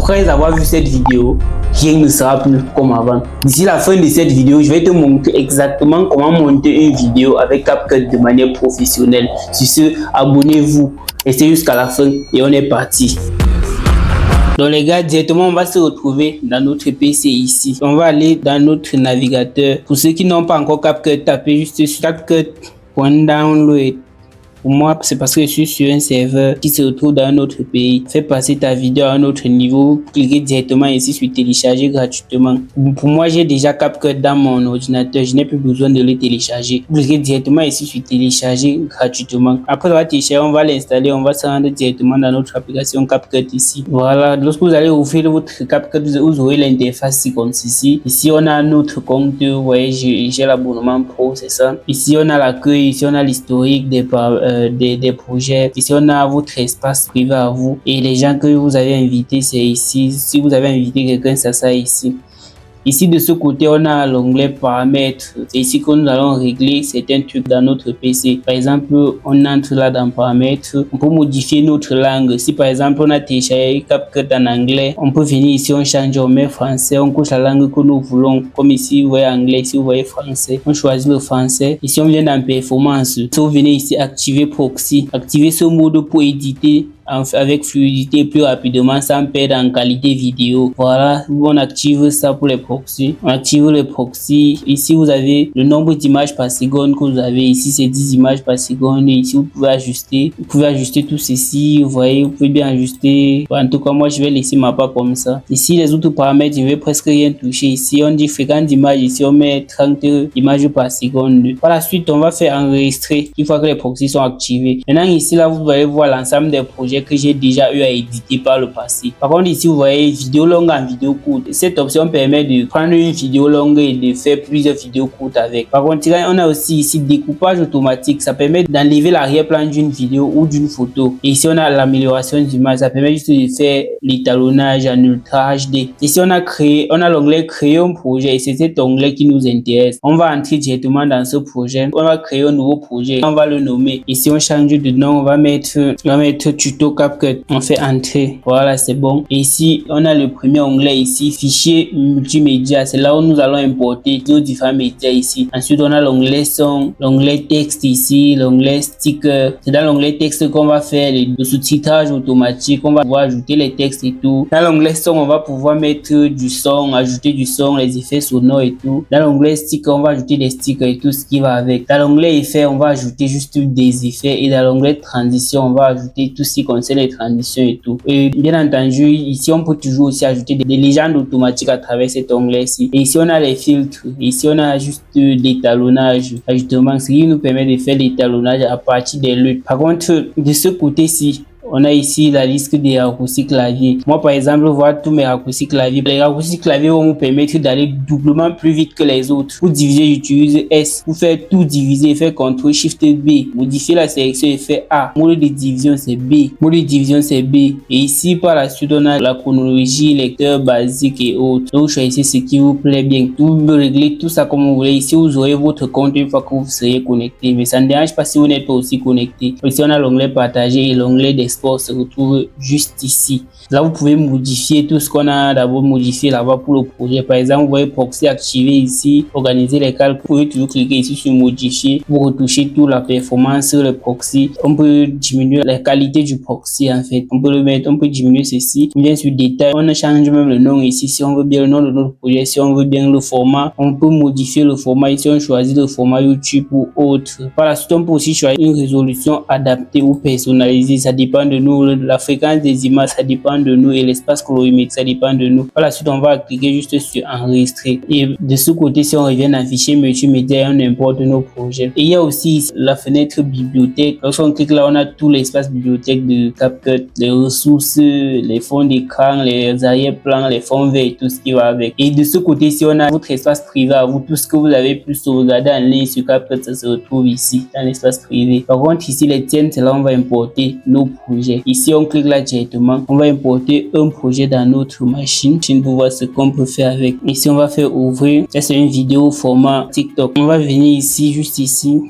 Après avoir vu cette vidéo, rien ne sera plus comme avant. D'ici la fin de cette vidéo, je vais te montrer exactement comment monter une vidéo avec CapCut de manière professionnelle. Sur ce, abonnez-vous, restez jusqu'à la fin et on est parti. Donc les gars, directement on va se retrouver dans notre PC ici. On va aller dans notre navigateur. Pour ceux qui n'ont pas encore CapCut, tapez juste sur CapCut.download. Pour moi, c'est parce que je suis sur un serveur qui se retrouve dans un autre pays. Fais passer ta vidéo à un autre niveau. Cliquez directement ici sur télécharger gratuitement. Pour moi, j'ai déjà CapCut dans mon ordinateur. Je n'ai plus besoin de le télécharger. Cliquez directement ici sur télécharger gratuitement. Après avoir téléchargé, on va l'installer. On va se rendre directement dans notre application CapCut ici. Voilà. Lorsque vous allez ouvrir votre CapCut, vous aurez l'interface comme ceci. Ici, on a notre compte. Vous voyez, j'ai l'abonnement pro, c'est ça. Ici, on a l'accueil. Ici, on a l'historique des projets. Ici on a votre espace privé à vous et les gens que vous avez invités, c'est ici. Si vous avez invité quelqu'un, c'est ça ici. Ici de ce côté, on a l'onglet paramètres. C'est ici que nous allons régler certains trucs dans notre PC. Par exemple, on entre là dans paramètres. On peut modifier notre langue. Si par exemple on a téléchargé CapCut en anglais, on peut venir ici, on change, on met français, on coche la langue que nous voulons. Comme ici, vous voyez anglais, ici vous voyez français. On choisit le français. Ici on vient dans performance. Si vous venez ici activer proxy, activer ce mode pour éditer avec fluidité plus rapidement sans perdre en qualité vidéo. Voilà, on active ça pour les proxys. On active les proxys. Ici vous avez le nombre d'images par seconde que vous avez. Ici c'est 10 images par seconde. Et ici vous pouvez ajuster. Vous pouvez ajuster tout ceci. Vous voyez, vous pouvez bien ajuster. En tout cas moi je vais laisser ma part comme ça. Ici les autres paramètres je vais presque rien toucher. Ici on dit fréquence d'image. Ici on met 30 images par seconde. Par la suite on va faire enregistrer une fois que les proxys sont activés. Maintenant ici là vous allez voir l'ensemble des projets que j'ai déjà eu à éditer par le passé. Par contre ici vous voyez vidéo longue en vidéo courte. Cette option permet de prendre une vidéo longue et de faire plusieurs vidéos courtes avec. Par contre on a aussi ici découpage automatique. Ça permet d'enlever l'arrière-plan d'une vidéo ou d'une photo. Et ici on a l'amélioration d'image. Ça permet juste de faire l'étalonnage en ultra HD. Ici on a l'onglet créer un projet et c'est cet onglet qui nous intéresse. On va entrer directement dans ce projet. On va créer un nouveau projet. On va le nommer. Ici on change de nom. On va mettre tuto CapCut. On fait entrer. Voilà, c'est bon. Et ici, on a le premier onglet ici, fichier multimédia. C'est là où nous allons importer nos différents médias ici. Ensuite, on a l'onglet son, l'onglet texte ici, l'onglet sticker. C'est dans l'onglet texte qu'on va faire le sous-titrage automatique. On va pouvoir ajouter les textes et tout. Dans l'onglet son, on va pouvoir mettre du son, ajouter du son, les effets sonores et tout. Dans l'onglet sticker, on va ajouter des stickers et tout ce qui va avec. Dans l'onglet effets, on va ajouter juste des effets. Et dans l'onglet transition, on va ajouter tout ce qui concerne les transitions et tout. Et bien entendu, ici on peut toujours aussi ajouter des légendes automatiques à travers cet onglet ici. Et ici on a les filtres. Ici on a juste l'étalonnage, ajustement, ce qui nous permet de faire l'étalonnage à partir des luttes. Par contre, de ce côté-ci, on a ici la liste des raccourcis clavier. Moi, par exemple, voir tous mes raccourcis clavier. Les raccourcis clavier vont vous permettre d'aller doublement plus vite que les autres. Pour diviser, j'utilise S. Pour faire tout diviser, faire CTRL SHIFT B. Modifier la sélection et faire A. Mode de division, c'est B. Mode de division, c'est B. Et ici, par la suite, on a la chronologie, lecteur basique et autres. Donc, choisissez ce qui vous plaît bien. Vous réglez tout ça comme vous voulez. Ici, vous aurez votre compte une fois que vous serez connecté. Mais ça ne dérange pas si vous n'êtes pas aussi connecté. Ici, on a l'onglet partager et l'onglet se retrouve juste ici. Là, vous pouvez modifier tout ce qu'on a d'abord modifié là-bas pour le projet. Par exemple, vous voyez proxy activé ici, organiser les calculs. Vous pouvez toujours cliquer ici sur modifier pour retoucher toute la performance sur le proxy. On peut diminuer la qualité du proxy en fait. On peut le mettre, on peut diminuer ceci. On vient sur détail, on change même le nom ici si on veut bien le nom de notre projet, si on veut bien le format. On peut modifier le format ici, on choisit le format YouTube ou autre. Par la suite, on peut aussi choisir une résolution adaptée ou personnalisée. Ça dépend de nous. La fréquence des images, ça dépend de nous et l'espace colorimétrique, ça dépend de nous. Par la suite, on va cliquer juste sur enregistrer. Et de ce côté, si on revient dans fichier multimédia, on importe nos projets. Et il y a aussi la fenêtre bibliothèque. Lorsqu'on clique là, on a tout l'espace bibliothèque de CapCut, les ressources, les fonds d'écran, les arrière-plans, les fonds verts et tout ce qui va avec. Et de ce côté, si on a votre espace privé à vous, tout ce que vous avez pu sauvegarder en ligne sur CapCut, ça se retrouve ici, dans l'espace privé. Par contre, ici, les tiennes, c'est là où on va importer nos projets. Ici, on clique là directement. On va importer un projet dans notre machine pour voir ce qu'on peut faire avec. Ici, on va faire ouvrir. Ça, c'est une vidéo au format TikTok. On va venir ici, juste ici.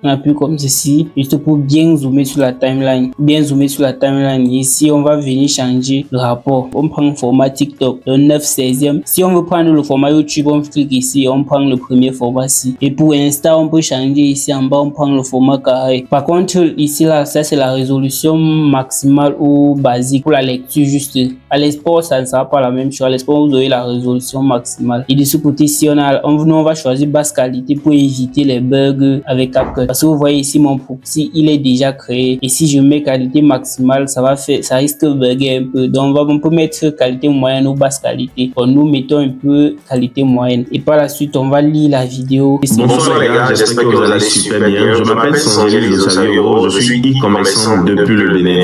On appuie comme ceci, juste pour bien zoomer sur la timeline. Bien zoomer sur la timeline. Ici, on va venir changer le rapport. On prend le format TikTok, le 9/16e. Si on veut prendre le format YouTube, on clique ici, on prend le premier format-ci. Et pour Insta, on peut changer ici en bas, on prend le format carré. Par contre, ici, là, ça c'est la résolution maximale ou basique pour la lecture juste. À l'export, ça ne sera pas la même chose. À l'export, vous aurez la résolution maximale. Et de ce côté, si on va choisir basse qualité pour éviter les bugs avec CapCut. Parce que vous voyez ici, mon proxy, il est déjà créé. Et si je mets qualité maximale, ça risque de bugger un peu. Donc, on peut mettre qualité moyenne ou basse qualité. Bon, nous mettons un peu qualité moyenne. Et par la suite, on va lire la vidéo. Bonsoir les gars, j'espère que vous allez super bien. Je m'appelle Sangelis Dosaviro, je suis e-commerçant depuis le Bénin.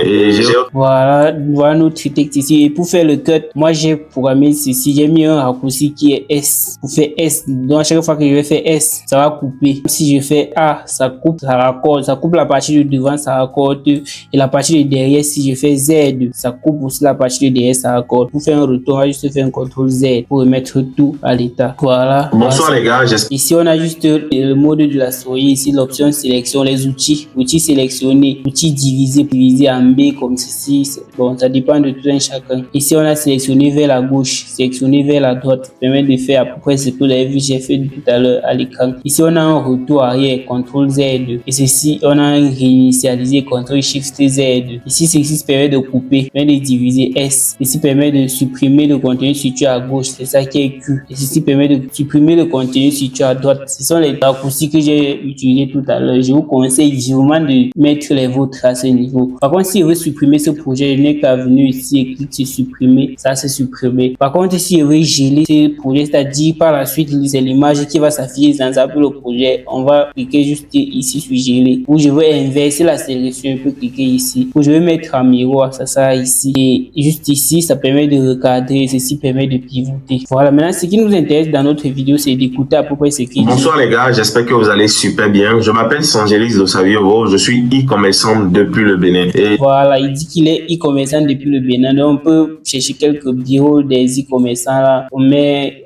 Voilà notre texte ici. Et pour faire le cut, moi j'ai programmé ceci. J'ai mis un raccourci qui est S. Pour faire S, donc à chaque fois que je vais faire S, ça va couper. Si je fais A, ça coupe, ça raccorde. Ça coupe la partie de devant, ça raccorde. Et la partie de derrière, si je fais Z, ça coupe aussi la partie de derrière, ça raccorde. Pour faire un retour, on va juste faire un CTRL Z pour remettre tout à l'état. Voilà. Bonsoir les gars. Ici, on a juste le mode de la souris. Ici, l'option sélection, les outils. Outils sélectionnés, outils divisés en B comme ceci. Bon, ça dépend de tout un chacun. Ici, on a sélectionné vers la gauche, sélectionné vers la droite. Ça permet de faire à peu près ce que vous avez vu, j'ai fait tout à l'heure à l'écran. Ici, on a un retour arrière, CTRL Z. Et ceci, on a un réinitialisé, CTRL SHIFT Z. Ici, ceci permet de couper, permet de diviser S. Ceci permet de supprimer le contenu situé à gauche, c'est ça qui est Q. Et ceci permet de supprimer le contenu situé à droite. Ce sont les raccourcis que j'ai utilisés tout à l'heure. Je vous conseille vivement de mettre les vôtres à ce niveau. Par contre, si je veux supprimer ce projet, je n'ai qu'à venir ici et cliquer sur supprimer. Ça, c'est supprimé. Par contre, si je veux geler ce projet, c'est-à-dire par la suite, c'est l'image qui va s'afficher dans le projet. On va cliquer juste ici sur geler. Ou je veux inverser la sélection, je peux cliquer ici. Ou je veux mettre en miroir, ça sera ici. Et juste ici, ça permet de recadrer. Ceci permet de pivoter. Voilà. Maintenant, ce qui nous intéresse dans notre vidéo, c'est d'écouter à peu près ce qu'il dit. Bonsoir les gars, j'espère que vous allez super bien. Je m'appelle Sangelis Dosaviro, je suis e-commerçant depuis le Bénin. Et voilà, il dit qu'il est e-commerçant depuis le Bénin. Donc, on peut chercher quelques bureaux des e-commerçants là. On met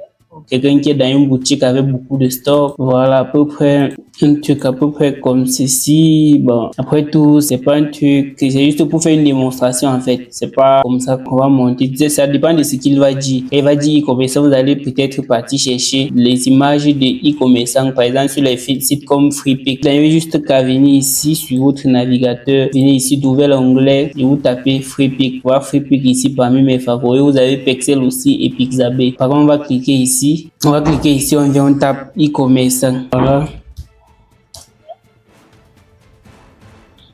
quelqu'un qui est dans une boutique avec beaucoup de stocks. Voilà, à peu près un truc à peu près comme ceci. Bon, après tout, c'est pas un truc, c'est juste pour faire une démonstration en fait. C'est pas comme ça qu'on va monter. Ça dépend de ce qu'il va dire. Il va dire e-commerçant, vous allez peut-être partir chercher les images de e-commerçant, par exemple sur les sites comme FreePic. Vous avez juste qu'à venir ici sur votre navigateur, venez ici d'ouvrir l'onglet et vous tapez FreePic. Voilà FreePic ici parmi mes favoris. Vous avez Pexel aussi et Pixabay. Par contre, on va cliquer ici. On vient, on tape e-commerçant. Voilà.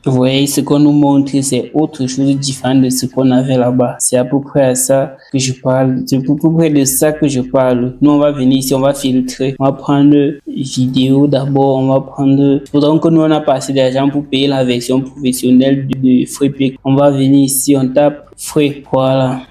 Vous voyez, ce qu'on nous montre, c'est autre chose différente de ce qu'on avait là-bas. C'est à peu près à ça que je parle. C'est à peu près de ça que je parle. Nous, on va venir ici, on va filtrer. On va prendre vidéo d'abord. On va prendre... Faudra que nous, on a pas assez d'argent pour payer la version professionnelle de FreePic. On va venir ici, on tape Free. Voilà.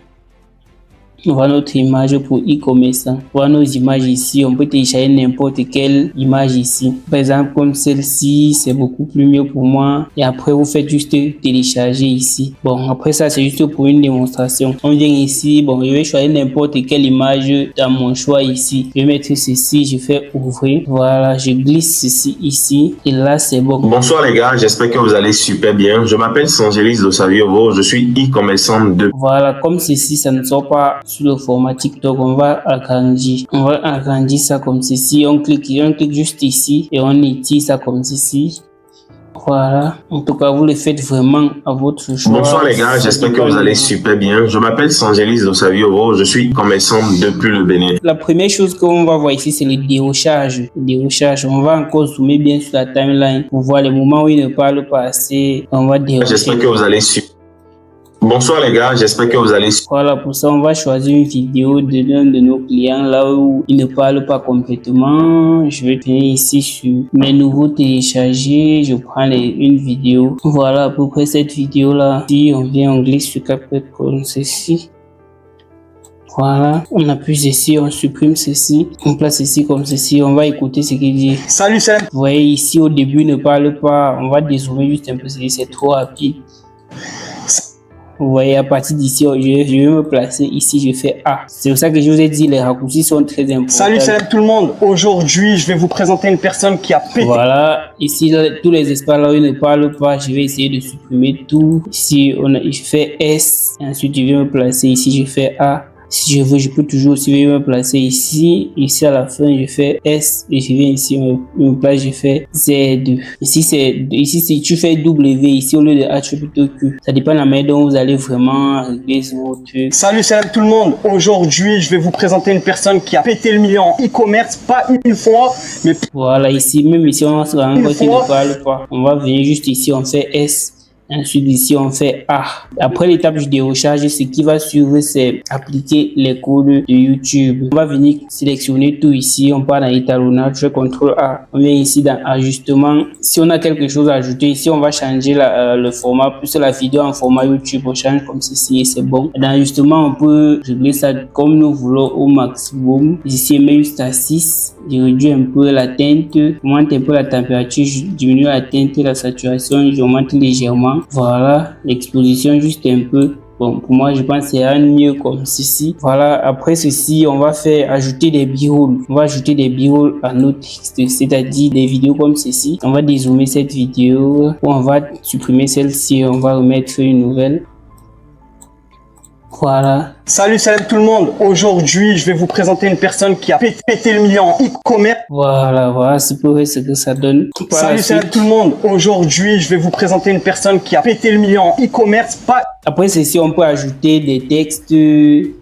On voit notre image pour e-commerçant. On voit nos images ici. On peut télécharger n'importe quelle image ici. Par exemple, comme celle-ci, c'est beaucoup plus mieux pour moi. Et après, vous faites juste télécharger ici. Bon, après ça, c'est juste pour une démonstration. On vient ici. Bon, je vais choisir n'importe quelle image dans mon choix ici. Je vais mettre ceci. Je fais ouvrir. Voilà, je glisse ceci ici. Et là, c'est bon. Bonsoir les gars, j'espère que vous allez super bien. Je m'appelle Sangelis Dosaviro. Je suis e-commerçant de... Voilà, comme ceci, ça ne sort pas sur le format TikTok, on va agrandir ça comme ceci. On clique juste ici et on étire ça comme ceci. Voilà, en tout cas vous le faites vraiment à votre choix. Bonsoir les gars, j'espère que vous allez super bien. Je m'appelle Sangelis Dosaviro, je suis commerçant depuis le Bénin. La première chose qu'on va voir ici, c'est le dérochage. On va encore zoomer bien sur la timeline pour voir les moments où il ne parle pas assez. On va dérocher. J'espère que vous allez super. Bonsoir les gars, j'espère que vous allez... Voilà, pour ça, on va choisir une vidéo de l'un de nos clients là où il ne parle pas complètement. Je vais venir ici sur mes nouveaux téléchargés. Je prends une vidéo. Voilà à peu près cette vidéo là. Si on vient, on glisse sur CapCut comme ceci. Voilà, on appuie ceci, on supprime ceci, on place ceci comme ceci, on va écouter ce qu'il dit. Salut Sam. Vous voyez ici au début il ne parle pas, on va dézoomer juste un peu, c'est trop rapide. Vous voyez, à partir d'ici, je vais me placer ici, je fais A. C'est pour ça que je vous ai dit, les raccourcis sont très importants. Salut tout le monde. Aujourd'hui, je vais vous présenter une personne qui a pété. Voilà, ici, là, tous les espaces là où il ne parle pas, je vais essayer de supprimer tout. Ici, je fais S, et ensuite, je vais me placer ici, je fais A. Si je veux, je peux toujours aussi me placer ici. Ici, à la fin, je fais S et je viens ici, me place, je fais Z. Ici, si tu fais W, ici, au lieu de A, tu fais plutôt Q. Ça dépend de la manière dont vous allez vraiment régler votre truc. Salut tout le monde. Aujourd'hui, je vais vous présenter une personne qui a pété le million en e-commerce, pas une fois, mais... Voilà, ici, même ici, on se rend compte qu'il ne parle pas. On va venir juste ici, on fait S. Ensuite, ici, on fait A. Après l'étape de recharge, ce qui va suivre, c'est appliquer les codes de YouTube. On va venir sélectionner tout ici. On part dans étalonnage, je fais CTRL A. On vient ici dans ajustement. Si on a quelque chose à ajouter, ici, on va changer le format, plus la vidéo en format YouTube. On change comme ceci et c'est bon. Dans ajustement, on peut régler ça comme nous voulons au maximum. Ici, on met juste à 6. Je réduis un peu la teinte, j'augmente un peu la température, je diminue la teinte, la saturation, j'augmente légèrement. Voilà, l'exposition juste un peu. Bon, pour moi, je pense que c'est mieux comme ceci. Voilà, après ceci, on va faire ajouter des b-rolls. On va ajouter des b-rolls à nos textes, c'est-à-dire des vidéos comme ceci. On va dézoomer cette vidéo, on va supprimer celle-ci, on va remettre une nouvelle. Voilà. Salut tout le monde. Aujourd'hui, je vais vous présenter une personne qui a pété le million en e-commerce. Voilà, c'est pour ce que ça donne. Salut tout le monde. Aujourd'hui, je vais vous présenter une personne qui a pété le million en e-commerce, pas... Après ceci, on peut ajouter des textes, des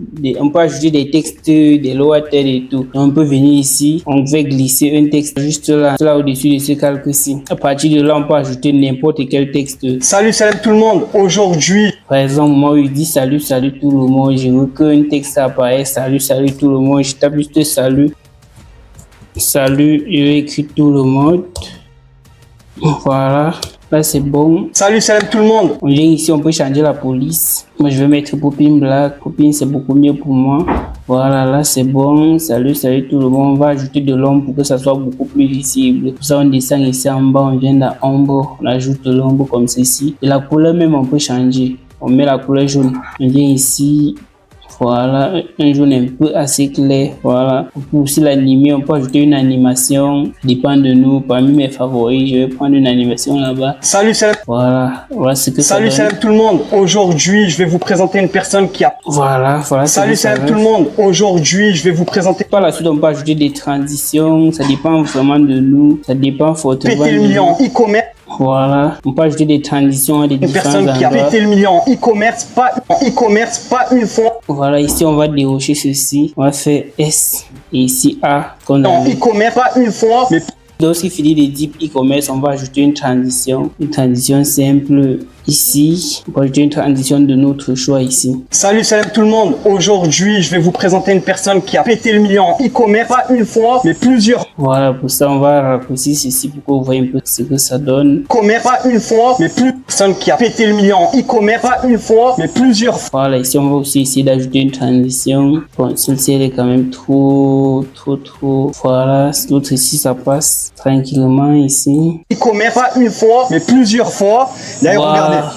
locataires et tout. Et on peut venir ici, on va glisser un texte juste là au-dessus de ce calque-ci. À partir de là, on peut ajouter n'importe quel texte. Salut tout le monde. Aujourd'hui, par exemple, moi, je dis salut tout le monde. Je veux qu'un texte apparaisse, salut tout le monde. Je tape juste salut, je vais écrire tout le monde. Voilà. Là, c'est bon. Salut tout le monde. On vient ici, on peut changer la police. Moi, je vais mettre Popin Black. Popin, c'est beaucoup mieux pour moi. Voilà, là, c'est bon. Salut tout le monde. On va ajouter de l'ombre pour que ça soit beaucoup plus visible. Pour ça, on descend ici en bas. On vient dans ombre. On ajoute de l'ombre comme ceci. Et la couleur même, on peut changer. On met la couleur jaune. On vient ici. Voilà, un jaune un peu assez clair. Voilà, pour aussi l'animer, on peut ajouter une animation. Ça dépend de nous. Parmi mes favoris, je vais prendre une animation là-bas. Salut Voilà ce que ça donne. Salut tout le monde. Aujourd'hui, je vais vous présenter une personne qui a... Voilà. Salut tout le monde. Aujourd'hui, je vais vous présenter... Par la suite, on peut ajouter des transitions. Ça dépend vraiment de nous. Ça dépend fortement. Péter le million en e-commerce. Voilà, on peut ajouter des transitions à des différents endroits. Une personne qui a pété le million en e-commerce, pas une fois. Voilà, ici on va dérocher ceci. On va faire S et ici A. En e-commerce, pas une fois, mais... Lorsqu'il finit les deep e-commerce, on va ajouter une transition simple ici. On va ajouter une transition de notre choix ici. Salut tout le monde. Aujourd'hui, je vais vous présenter une personne qui a pété le million en e-commerce, pas une fois, mais plusieurs. Voilà, pour ça, on va raccourcir ceci pour que vous voyez un peu ce que ça donne. E-commerce, pas une fois, mais plus. Personne qui a pété le million en e-commerce, pas une fois, mais plusieurs fois. Voilà, ici, on va aussi essayer d'ajouter une transition. Bon, celle-ci, elle est quand même trop. Voilà, l'autre ici, ça passe tranquillement ici. E-commerce, pas une fois, mais plusieurs fois. D'ailleurs, voilà. Regardez,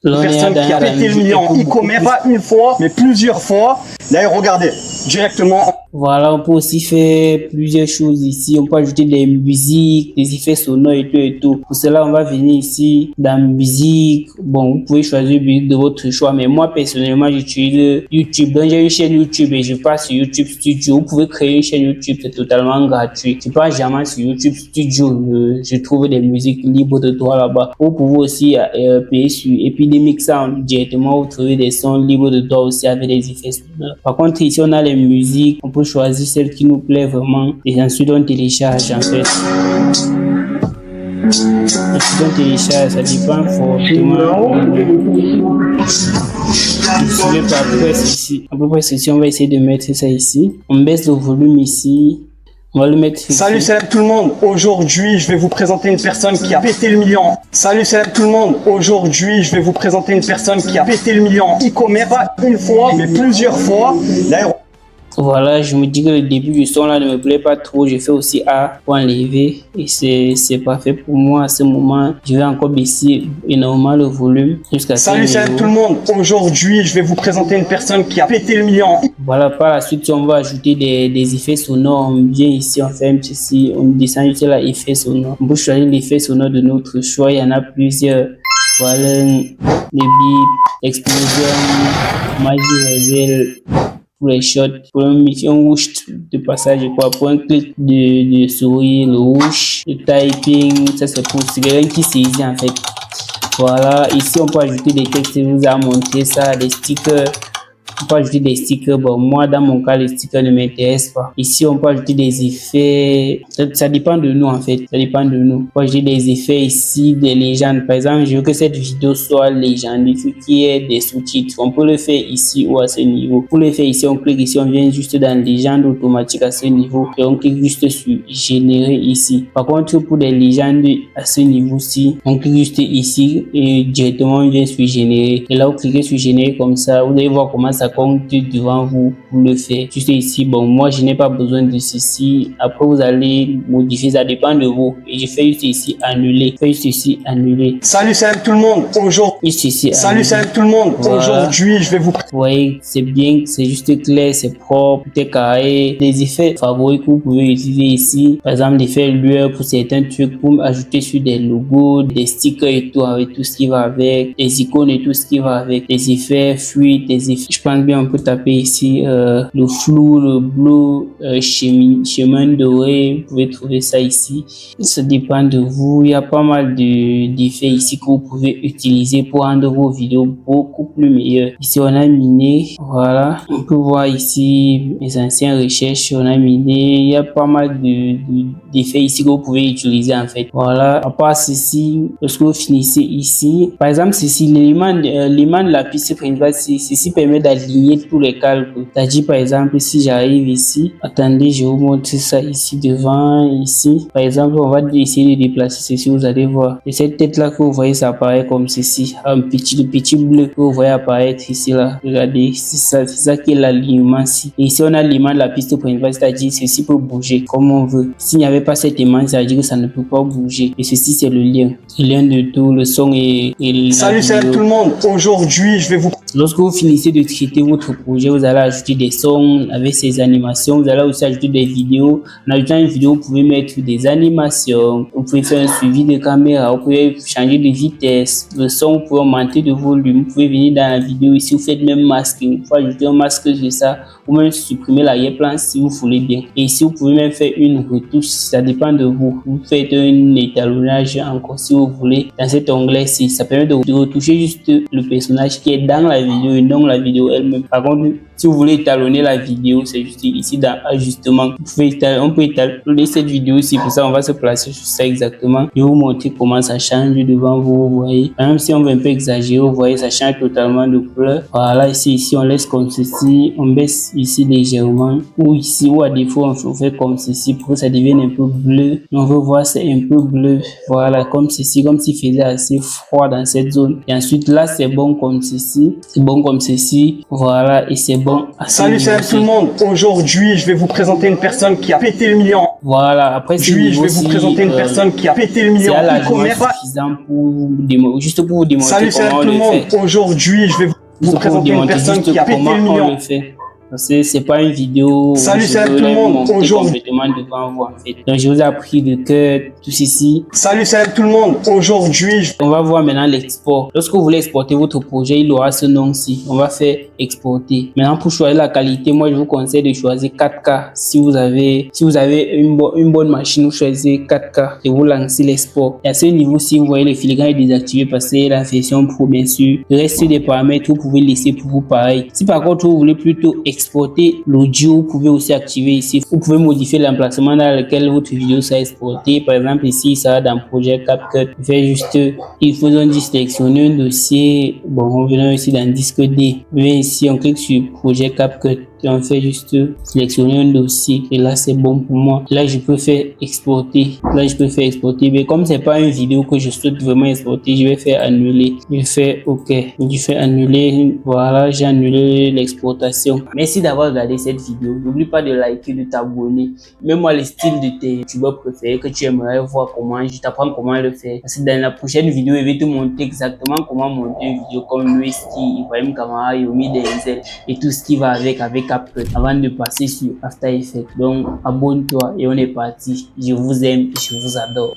une personne qui a pété le million en e-commerce, pas une fois, mais plusieurs fois. D'ailleurs, regardez, directement. Voilà, on peut aussi faire plusieurs choses ici. On peut ajouter des musiques, des effets sonores et tout. Pour cela, on va venir ici dans musique. Bon, vous pouvez choisir une musique de votre choix, mais moi, personnellement, j'utilise YouTube. Donc, j'ai une chaîne YouTube et je passe sur YouTube Studio. Vous pouvez créer une chaîne YouTube, c'est totalement gratuit. Je passe jamais sur YouTube Studio. Je trouve des musiques libres de droit là-bas. Vous pouvez aussi payer sur Epidemic Sound. Directement, vous trouvez des sons libres de droit aussi avec des effets sonores. Par contre, ici, on a les musiques. On peut choisir celle qui nous plaît vraiment et ensuite on télécharge en fait. Ensuite on télécharge, ça dépend fortement. À peu près ceci, on va essayer de mettre ça ici. On baisse le volume ici. On va le mettre ici. Salut tout le monde. Aujourd'hui, je vais vous présenter une personne qui a pété le million. Salut tout le monde. Aujourd'hui, je vais vous présenter une personne qui a pété le million en e-commerce, pas une fois, mais plusieurs fois. D'ailleurs, Voilà, je me dis que le début du son là ne me plaît pas trop. Je fais aussi A pour enlever et c'est parfait pour moi à ce moment. Je vais encore baisser énormément le volume jusqu'à ce Salut tout le monde. Aujourd'hui, je vais vous présenter une personne qui a pété le million. Voilà, par la suite, si on va ajouter des effets sonores, on vient ici, on fait un petit ici, on descend ici là, effets sonores. On peut choisir l'effet sonore de notre choix. Il y en a plusieurs. Voilà, les bips, explosion, magie révèle. Pour les shots, pour une mission rouge de passage, quoi, pour un clic de souris, le rouge, le typing, ça c'est pour quelqu'un qui saisit en fait. Voilà, ici on peut ajouter des textes, je vous ai montré ça, des stickers. On peut ajouter des stickers. Bon, moi, dans mon cas, les stickers ne m'intéressent pas. Ici, on peut ajouter des effets. Ça dépend de nous, en fait. Ça dépend de nous. On peut ajouter des effets ici, des légendes. Par exemple, je veux que cette vidéo soit légende. Il faut qu'il y ait des sous-titres. On peut le faire ici ou à ce niveau. Pour le faire ici, on clique ici. On vient juste dans légende automatique à ce niveau. Et on clique juste sur générer ici. Par contre, pour des légendes à ce niveau-ci, on clique juste ici et directement on vient sur générer. Et là, vous cliquez sur générer comme ça. Vous allez voir comment ça compte devant vous pour le faire. Juste ici, bon, moi je n'ai pas besoin de ceci. Après, vous allez modifier, ça dépend de vous. Et je fais juste ici annuler. Je fais juste ici annuler. Salut tout le monde. Aujourd'hui, salut tout le monde. Voilà. Aujourd'hui, je vais vous. Vous voyez, c'est bien, c'est juste clair, c'est propre, tout est carré. Des effets favoris que vous pouvez utiliser ici. Par exemple, l'effet lueur pour certains trucs, pour ajouter sur des logos, des stickers et tout, avec tout ce qui va avec, des icônes et tout ce qui va avec, des effets fuite, des effets. Je pense bien, on peut taper ici le flou, le bleu, chemin doré. Vous pouvez trouver ça ici. Ça dépend de vous. Il y a pas mal d'effets ici que vous pouvez utiliser pour rendre vos vidéos beaucoup plus meilleures. Ici, on a miné. Voilà. On peut voir ici mes anciennes recherches. On a miné. Il y a pas mal d'effets ici que vous pouvez utiliser en fait. Voilà. À part ceci, lorsque vous finissez ici, par exemple, ceci, l'élément de la piste principale, ceci permet d'aligner tous les calculs. C'est-à-dire, par exemple, si j'arrive ici, attendez, je vais vous montrer ça ici devant, ici. Par exemple, on va essayer de déplacer ceci, vous allez voir. Et cette tête-là que vous voyez, ça apparaît comme ceci. Le petit bleu que vous voyez apparaître ici, là. Regardez, c'est ça qui est l'alignement ici. Et ici, on a l'alignement de la piste principale, c'est-à-dire ceci peut bouger comme on veut. S'il n'y avait pas cet aimant, ça veut dire que ça ne peut pas bouger. Et ceci, c'est le lien. Le lien de tout, le son et salut tout le monde. Aujourd'hui, je vais vous. Lorsque vous finissez de traiter votre projet, vous allez ajouter des sons avec ces animations. Vous allez aussi ajouter des vidéos. En ajoutant une vidéo, vous pouvez mettre des animations. Vous pouvez faire un suivi de caméra. Vous pouvez changer de vitesse. Le son, vous pouvez augmenter de volume. Vous pouvez venir dans la vidéo ici. Vous faites même masquer. Vous pouvez ajouter un masque sur ça. Ou même supprimer l'arrière-plan si vous voulez bien. Et ici, vous pouvez même faire une retouche. Ça dépend de vous. Vous faites un étalonnage encore si vous voulez. Dans cet onglet-ci, ça permet de retoucher juste le personnage qui est dans la vidéo et non la vidéo elle-même. Par contre, si vous voulez étalonner la vidéo, c'est juste ici dans ajustement. On peut étalonner cette vidéo ici. Pour ça, on va se placer sur ça exactement. Je vais vous montrer comment ça change devant vous. Vous voyez, même si on veut un peu exagérer, vous voyez, ça change totalement de couleur. Voilà, ici, on laisse comme ceci. On baisse ici légèrement. Ou ici, ou à défaut, on fait comme ceci pour que ça devienne un peu bleu. On veut voir c'est un peu bleu. Voilà, comme ceci, comme s'il faisait assez froid dans cette zone. Et ensuite, là, c'est bon comme ceci. C'est bon comme ceci. Voilà, et c'est bon. Salut tout le monde. Aujourd'hui, je vais vous présenter une personne qui a pété le million. Voilà, après je vais vous présenter une personne qui a pété le million. C'est suffisant juste pour vous démontrer comment on le fait. Aujourd'hui, je vais vous présenter une personne qui a pété le million. C'est pas une vidéo. Salut tout le monde. Aujourd'hui, complètement devant vous en fait. Donc je vous ai appris de cœur tout ceci. Salut tout le monde. Aujourd'hui, on va voir maintenant l'export. Lorsque vous voulez exporter votre projet, il aura ce nom-ci. On va faire exporter. Maintenant pour choisir la qualité, moi je vous conseille de choisir 4K. Si vous avez une bonne machine, vous choisissez 4K et vous lancez l'export. Et à ce niveau-ci, vous voyez le filigrane est désactivé parce que la version pro bien sûr. Le reste des paramètres, vous pouvez laisser pour vous pareil. Si par contre vous voulez plutôt exporter l'audio, vous pouvez aussi activer ici. Vous pouvez modifier l'emplacement dans lequel votre vidéo sera exportée. Par exemple, ici, ça va dans projet CapCut. Fait juste, il faut donc sélectionner un dossier. Bon, on vient ici dans disque D. On vient ici, on clique sur projet CapCut. et on fait juste sélectionner un dossier et là c'est bon pour moi. Là je peux faire exporter. Mais comme c'est pas une vidéo que je souhaite vraiment exporter, je vais faire annuler. Je fais OK. Je fais annuler. Voilà, j'ai annulé l'exportation. Merci d'avoir regardé cette vidéo. N'oublie pas de liker, de t'abonner. Mets-moi le style de tes youtubeurs préférés que tu aimerais voir comment. Je t'apprends comment le faire. Parce que dans la prochaine vidéo, je vais te montrer exactement comment monter une vidéo comme Nuesti, Ibrahim Kamara, Yomi Denzel et tout ce qui va avec CapCut avant de passer sur After Effects. Donc abonne-toi et on est parti. Je vous aime et je vous adore.